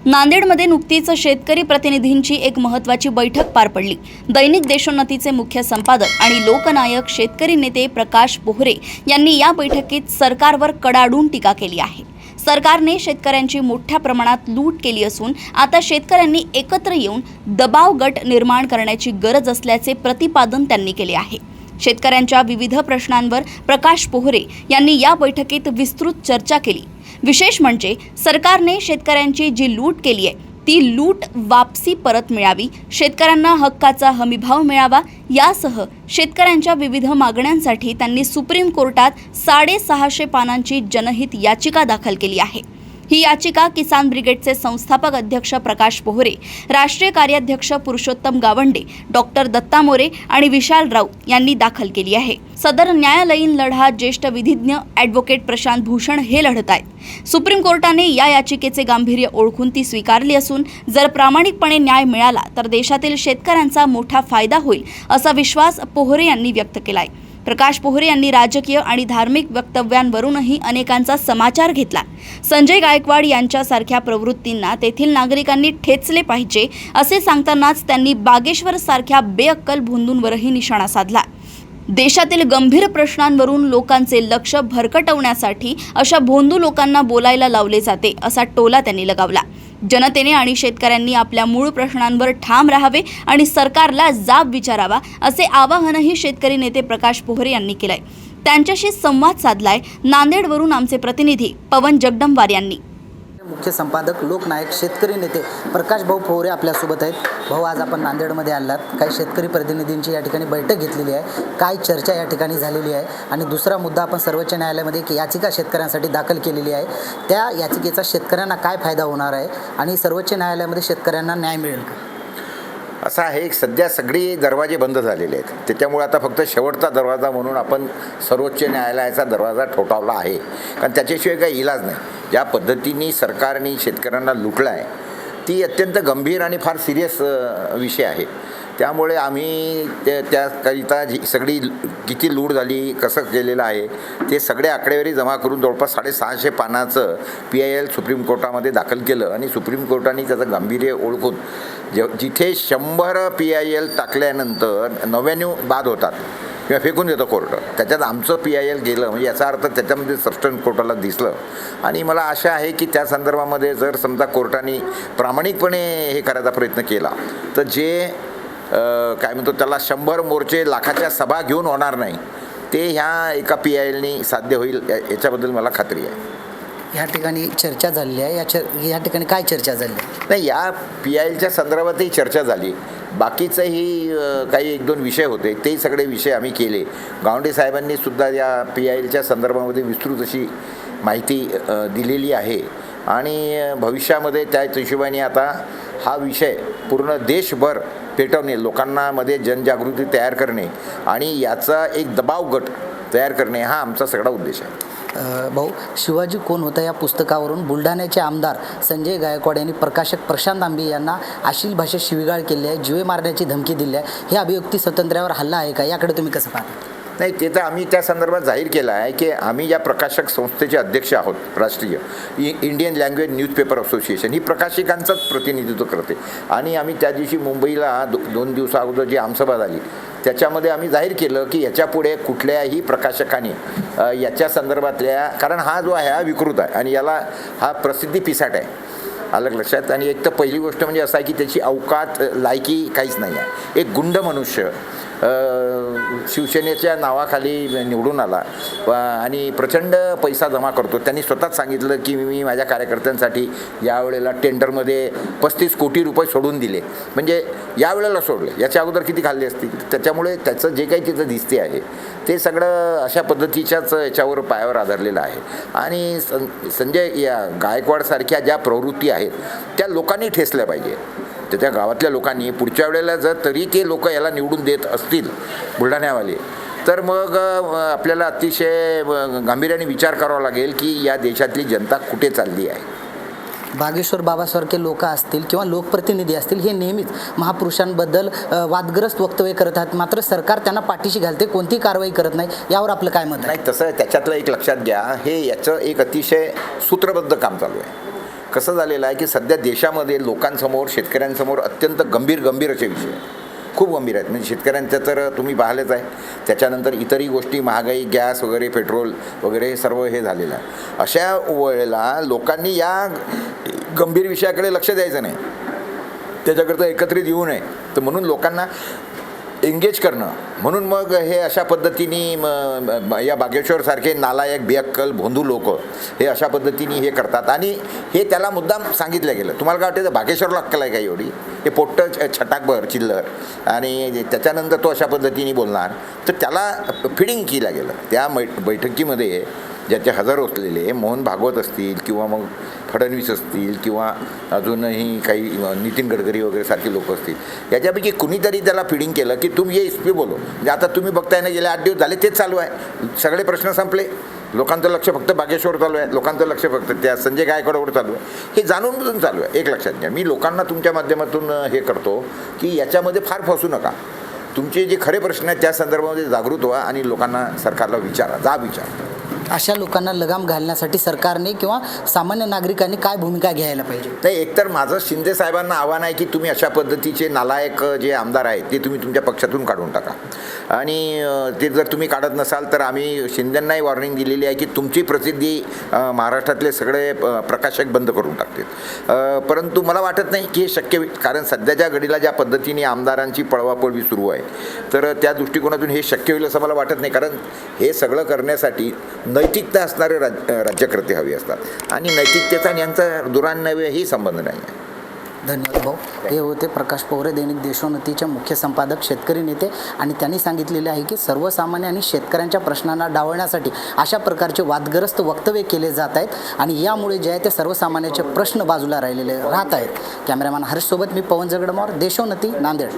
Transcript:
नांदेडमध्ये नुकतीच शेतकरी प्रतिनिधींची एक महत्त्वाची बैठक पार पडली। दैनिक देशोन्नतीचे मुख्य संपादक आणि लोकनायक शेतकरी नेते प्रकाश पोहरे यांनी या बैठकीत सरकारवर कडाडून टीका केली आहे। सरकारने शेतकऱ्यांची मोठ्या प्रमाणात लूट केली असून आता शेतकऱ्यांनी एकत्र येऊन दबाव गट निर्माण करण्याची गरज असल्याचे प्रतिपादन त्यांनी केले आहे। शेतकऱ्यांच्या विविध प्रश्नांवर प्रकाश पोहरे यांनी या बैठकीत विस्तृत चर्चा केली। विशेष म्हणजे सरकारने शेतकऱ्यांची जी लूट केली आहे ती लूट वापसी परत मिळावी, शेतकऱ्यांना हक्काचा हमीभाव मिळावा यासह शेतकऱ्यांच्या विविध मागण्यांसाठी त्यांनी सुप्रीम कोर्टात 650 पानांची जनहित याचिका दाखल केली आहे। ही याचिका किसान ब्रिगेडचे संस्थापक अध्यक्ष प्रकाश पोहरे, राष्ट्रीय कार्याध्यक्ष पुरुषोत्तम गावंडे, डॉक्टर दत्ता मोरे आणि विशाल राऊत यांनी दाखल केली आहे। सदर न्यायालयीन लढा ज्येष्ठ विधिज्ञ ॲडव्होकेट प्रशांत भूषण हे लढत आहेत। सुप्रीम कोर्टाने या याचिकेचे गांभीर्य ओळखून ती स्वीकारली असून जर प्रामाणिकपणे न्याय मिळाला तर देशातील शेतकऱ्यांचा मोठा फायदा होईल असा विश्वास पोहरे यांनी व्यक्त केलाय। प्रकाश पोहरे यांनी राजकीय आणि धार्मिक वक्तव्यांवरूनही अनेकांचा समाचार घेतला। संजय गायकवाड यांच्यासारख्या प्रवृत्तींना तेथील नागरिकांनी ठेचले पाहिजे असे सांगतानाच त्यांनी बागेश्वर सारख्या बेअक्कल भोंदूंवरही निशाणा साधला। देशातील गंभीर प्रश्नांवरून लोकांचे लक्ष भरकटवण्यासाठी अशा भोंदू लोकांना बोलायला लावले जाते असा टोला त्यांनी लगावला। जनतेने आणि शेतकऱ्यांनी आपल्या मूळ प्रश्नांवर ठाम राहावे आणि सरकारला जाब विचारावा असे आवाहनही शेतकरी नेते प्रकाश पोहरे यांनी केलंय। त्यांच्याशी संवाद साधलाय नांदेडवरून आमचे प्रतिनिधी पवन जगदंबार यांनी। मुख्य संपादक लोकनायक शेतकरी नेते प्रकाश भाऊ पोहरे आपल्यासोबत आहेत। भाऊ, आज आपण नांदेडमध्ये आलात, काही शेतकरी प्रतिनिधींची या ठिकाणी बैठक घेतलेली आहे, काय चर्चा या ठिकाणी झालेली आहे आणि दुसरा मुद्दा आपण सर्वोच्च न्यायालयामध्ये एक याचिका शेतकऱ्यांसाठी दाखल केलेली आहे, त्या याचिकेचा शेतकऱ्यांना काय फायदा होणार आहे आणि सर्वोच्च न्यायालयामध्ये शेतकऱ्यांना न्याय मिळेल का? असं आहे, सध्या सगळे दरवाजे बंद झालेले आहेत, त्याच्यामुळे आता फक्त शेवटचा दरवाजा म्हणून आपण सर्वोच्च न्यायालयाचा दरवाजा ठोठावला आहे, कारण त्याच्याशिवाय काही इलाज नाही। ज्या पद्धतीने सरकारने शेतकऱ्यांना लुटलं आहे ती अत्यंत गंभीर आणि फार सिरियस विषय आहे। त्यामुळे आम्ही त्याकरिता जी सगळी किती लूट झाली, कसं केलेलं आहे ते सगळे आकडेवारी जमा करून जवळपास 650 पानाचं PIL सुप्रीम कोर्टामध्ये दाखल केलं आणि सुप्रीम कोर्टाने त्याचं गांभीर्य ओळखून जिथे 100 PIL टाकल्यानंतर 99 बाद होतात किंवा फेकून देतं कोर्ट, त्याच्यात आमचं PIL गेलं म्हणजे याचा अर्थ त्याच्यामध्ये सबस्टन्स कोर्टाला दिसलं। आणि मला आशा आहे की त्या संदर्भामध्ये जर समजा कोर्टाने प्रामाणिकपणे हे करायचा प्रयत्न केला तर जे काय म्हणतो त्याला 100 मोर्चे लाखाच्या सभा घेऊन होणार नाही ते ह्या एका PILने साध्य होईल याच्याबद्दल मला खात्री आहे। या ठिकाणी चर्चा झालेली आहे, या ठिकाणी काय चर्चा झाली? नाही, या PILच्या संदर्भातही चर्चा झाली, बाकीचंही काही 1-2 विषय होते, ते सगळे विषय आम्ही केले। गावंडे साहेबांनी सुद्धा या PILच्या संदर्भामध्ये विस्तृत अशी माहिती दिलेली आहे आणि भविष्यामध्ये त्याच हिशोबाने आता हा विषय पूर्ण देशभर पेटवणे, लोकांना मध्ये जनजागृती तयार करणे आणि याचा एक दबाव गट तयार करणे हा आमचा सगळा उद्देश आहे। भाऊ, शिवाजी कोण होता या पुस्तकावरून बुलढाण्याचे आमदार संजय गायकवाड यांनी प्रकाशक प्रशांत आंबे यांना अश्लील भाषेत शिवीगाळ केली आहे, जीवे मारण्याची धमकी दिली आहे, हे अभिव्यक्ती स्वातंत्र्यावर हल्ला आहे का? याकडे तुम्ही कसं पाहता? नाही, ते तर आम्ही त्या संदर्भात जाहीर केलं आहे की आम्ही या प्रकाशक संस्थेचे अध्यक्ष आहोत, राष्ट्रीय इंडियन लँग्वेज न्यूजपेपर असोसिएशन ही प्रकाशकांचंच प्रतिनिधित्व करते आणि आम्ही त्या दिवशी मुंबईला 2 दिवसा अगोदर जी आमसभा झाली त्याच्यामध्ये आम्ही जाहीर केलं की याच्यापुढे कुठल्याही प्रकाशकाने याच्या संदर्भातल्या, कारण हा जो आहे हा विकृत आहे आणि याला हा प्रसिद्धी पिसाट आहे, अलग लक्षात। आणि एक तर पहिली गोष्ट म्हणजे असं आहे की त्याची अवकात लायकी काहीच नाही आहे। एक गुंड मनुष्य शिवसेनेच्या नावाखाली निवडून आला आणि प्रचंड पैसा जमा करतो। त्यांनी स्वतःच सांगितलं की मी माझ्या कार्यकर्त्यांसाठी यावेळेला टेंडरमध्ये 35 कोटी रुपये सोडून दिले, म्हणजे यावेळेला सोडले, याच्या अगोदर किती खाल्ले असतील। त्याच्यामुळे त्याचं जे काही तिथं दिसते आहे ते सगळं अशा पद्धतीच्याच याच्यावर पायावर आधारलेलं आहे आणि संजय या गायकवाडसारख्या ज्या प्रवृत्ती आहेत त्या लोकांनी ठेचल्या पाहिजे, त्या गावातल्या लोकांनी। पुढच्या वेळेला जर तरी ते लोक याला निवडून देत असतील बुलढाण्यावाले तर मग आपल्याला अतिशय गांभीर्याने विचार करावा लागेल की या देशातली जनता कुठे चालली आहे। बागेश्वर बाबासारखे लोक असतील किंवा लोकप्रतिनिधी असतील हे नेहमीच महापुरुषांबद्दल वादग्रस्त वक्तव्य करत आहेत, मात्र सरकार त्यांना पाठीशी घालते, कोणती कारवाई करत नाही. यावर आपलं काय मत आहे? नाही, तसं त्याच्यातलं एक लक्षात घ्या, हे याचं एक अतिशय सूत्रबद्ध काम चालू आहे. कसं झालेलं आहे की सध्या देशामध्ये लोकांसमोर, शेतकऱ्यांसमोर अत्यंत गंभीर असे विषय आहेत, खूप गंभीर आहेत. म्हणजे शेतकऱ्यांचं तर तुम्ही पाहिलेच आहे, त्याच्यानंतर इतरही गोष्टी, महागाई, गॅस वगैरे, पेट्रोल वगैरे हे सर्व हे झालेलं आहे. अशा वेळेला लोकांनी या गंभीर विषयाकडे लक्ष द्यायचं नाही, त्याच्याकरता एकत्रित येऊ नये. तर म्हणून लोकांना एंगेज करणं, म्हणून मग हे अशा पद्धतीने या बागेश्वरसारखे नालायक, बेअक्कल, भोंदू लोक हे अशा पद्धतीने हे करतात. आणि हे त्याला मुद्दाम सांगितलं गेलं. तुम्हाला काय वाटतं बागेश्वरला अक्कल आहे का एवढी? हे पोट्ट छटाकभर चिल्लर, आणि त्याच्यानंतर तो अशा पद्धतीने बोलणार, तर त्याला फिडिंग केलं गेलं. त्या बैठकीमध्ये ज्याचे हजर असलेले मोहन भागवत असतील किंवा मग फडणवीस असतील किंवा अजूनही काही नितीन गडकरी वगैरे सारखे लोक असतील, याच्यापैकी कुणीतरी त्याला फिडिंग केलं की तुम्ही ये इस्पी बोलो. म्हणजे आता तुम्ही बघताय ना, गेले 8 दिवस झाले तेच चालू आहे, सगळे प्रश्न संपले, लोकांचं लक्ष फक्त बागेश्वर चालू आहे, लोकांचं लक्ष फक्त त्या संजय गायकवाडवर चालू आहे. हे जाणून बुजून चालू आहे. एक लक्षात घ्या, मी लोकांना तुमच्या माध्यमातून हे करतो की याच्यामध्ये फार फसू नका. तुमचे जे खरे प्रश्न आहेत त्या संदर्भामध्ये जागृत व्हा आणि लोकांना, सरकारला विचारा, विचारा. अशा लोकांना लगाम घालण्यासाठी सरकारने किंवा सामान्य नागरिकांनी काय भूमिका घ्यायला पाहिजे? नाही, एकतर माझं शिंदे साहेबांना आव्हान आहे की तुम्ही अशा पद्धतीचे नालायक जे आमदार आहेत ते तुम्ही तुमच्या पक्षातून काढून टाका. आणि ते जर तुम्ही काढत नसाल तर आम्ही शिंदेंनाही वॉर्निंग दिलेली आहे की तुमची प्रसिद्धी महाराष्ट्रातले सगळे प्रकाशक बंद करून टाकतील. परंतु मला वाटत नाही की हे शक्य होईल, कारण सध्याच्या घडीला ज्या पद्धतीने आमदारांची पळवापळवी सुरू आहे, तर त्या दृष्टिकोनातून हे शक्य होईल असं मला वाटत नाही. कारण हे सगळं करण्यासाठी नैतिकता असणारे राज्यकर्ते हवे असतात, आणि नैतिकतेचा आणि यांचा दुरान्वयही संबंध नाही आहे. धन्यवाद भाऊ. हे होते प्रकाश पोहरे, दैनिक देशोन्नतीचे मुख्य संपादक, शेतकरी नेते, आणि त्यांनी सांगितलेले आहे की सर्वसामान्य आणि शेतकऱ्यांच्या प्रश्नांना डावलण्यासाठी अशा प्रकारचे वादग्रस्त वक्तव्य केले जात आहेत, आणि यामुळे जे आहे ते सर्वसामान्याचे प्रश्न बाजूला राहिलेले राहत आहेत. कॅमेरामॅन हर्षसोबत मी पवन जगडमोर, देशोन्नती, नांदेड.